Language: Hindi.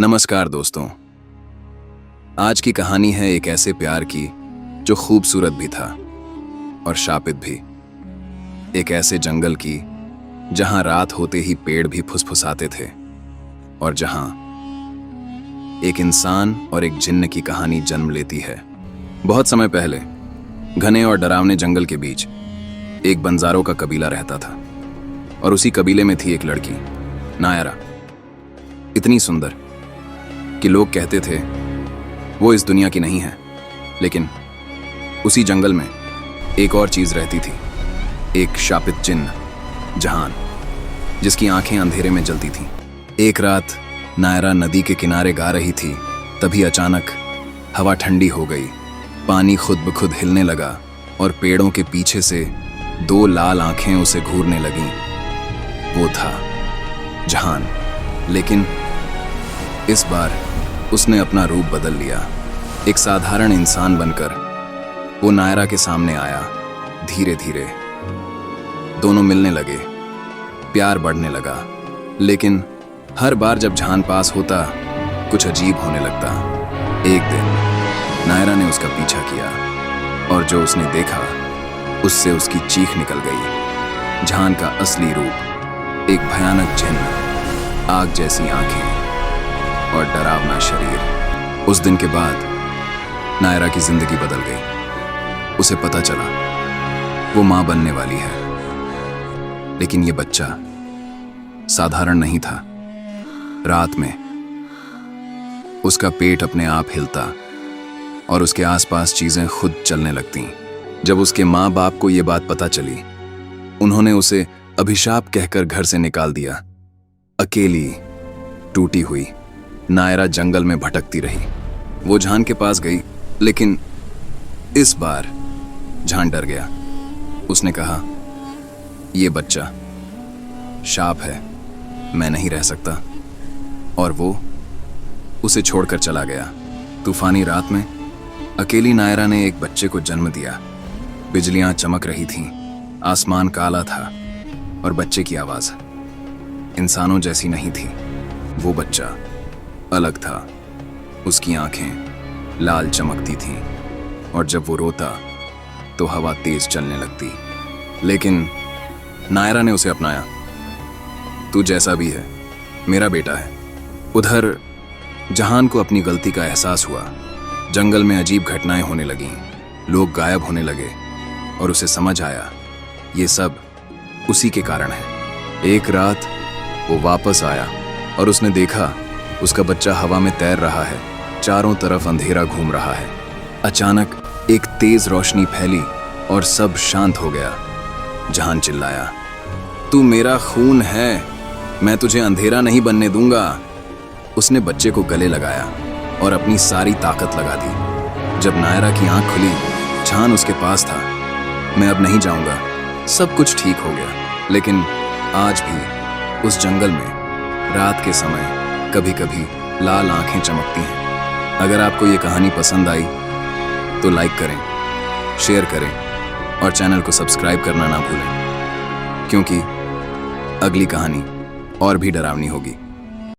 नमस्कार दोस्तों। आज की कहानी है एक ऐसे प्यार की जो खूबसूरत भी था और शापित भी। एक ऐसे जंगल की जहां रात होते ही पेड़ भी फुसफुसाते थे और जहां एक इंसान और एक जिन्न की कहानी जन्म लेती है। बहुत समय पहले घने और डरावने जंगल के बीच एक बंजारों का कबीला रहता था और उसी कबीले में थी एक लड़की, नायरा। इतनी सुंदर कि लोग कहते थे वो इस दुनिया की नहीं है। लेकिन उसी जंगल में एक और चीज रहती थी, एक शापित जिन्न, जहान, जिसकी आंखें अंधेरे में जलती थीं। एक रात नायरा नदी के किनारे गा रही थी, तभी अचानक हवा ठंडी हो गई, पानी खुद ब खुद हिलने लगा और पेड़ों के पीछे से दो लाल आंखें उसे घूरने लगीं। वो था जहान। लेकिन इस बार उसने अपना रूप बदल लिया। एक साधारण इंसान बनकर वो नायरा के सामने आया। धीरे धीरे दोनों मिलने लगे, प्यार बढ़ने लगा। लेकिन हर बार जब जहान पास होता कुछ अजीब होने लगता। एक दिन नायरा ने उसका पीछा किया और जो उसने देखा उससे उसकी चीख निकल गई। जहान का असली रूप एक भयानक जिन्न, आग जैसी आंखें और डरावना शरीर। उस दिन के बाद नायरा की जिंदगी बदल गई। उसे पता चला वो मां बनने वाली है। लेकिन ये बच्चा साधारण नहीं था। रात में उसका पेट अपने आप हिलता और उसके आसपास चीजें खुद चलने लगतीं। जब उसके माँ बाप को ये बात पता चली, उन्होंने उसे अभिशाप कहकर घर से निकाल दिया। अकेली, टूटी हुई नायरा जंगल में भटकती रही। वो जहान के पास गई, लेकिन इस बार जहान डर गया। उसने कहा, ये बच्चा शाप है, मैं नहीं रह सकता। और वो उसे छोड़कर चला गया। तूफानी रात में अकेली नायरा ने एक बच्चे को जन्म दिया। बिजलियां चमक रही थीं, आसमान काला था और बच्चे की आवाज इंसानों जैसी नहीं थी। वो बच्चा अलग था। उसकी आंखें लाल चमकती थीं और जब वो रोता तो हवा तेज चलने लगती। लेकिन नायरा ने उसे अपनाया। तू जैसा भी है मेरा बेटा है। उधर जहान को अपनी गलती का एहसास हुआ। जंगल में अजीब घटनाएं होने लगीं, लोग गायब होने लगे और उसे समझ आया ये सब उसी के कारण है। एक रात वो वापस आया और उसने देखा उसका बच्चा हवा में तैर रहा है, चारों तरफ अंधेरा घूम रहा है। अचानक एक तेज रोशनी फैली और सब शांत हो गया। जहान चिल्लाया, तू मेरा खून है, मैं तुझे अंधेरा नहीं बनने दूंगा। उसने बच्चे को गले लगाया और अपनी सारी ताकत लगा दी। जब नायरा की आंख खुली, जहान उसके पास था। मैं अब नहीं जाऊंगा, सब कुछ ठीक हो गया। लेकिन आज भी उस जंगल में रात के समय कभी कभी लाल आंखें चमकती हैं। अगर आपको ये कहानी पसंद आई तो लाइक करें, शेयर करें और चैनल को सब्सक्राइब करना ना भूलें, क्योंकि अगली कहानी और भी डरावनी होगी।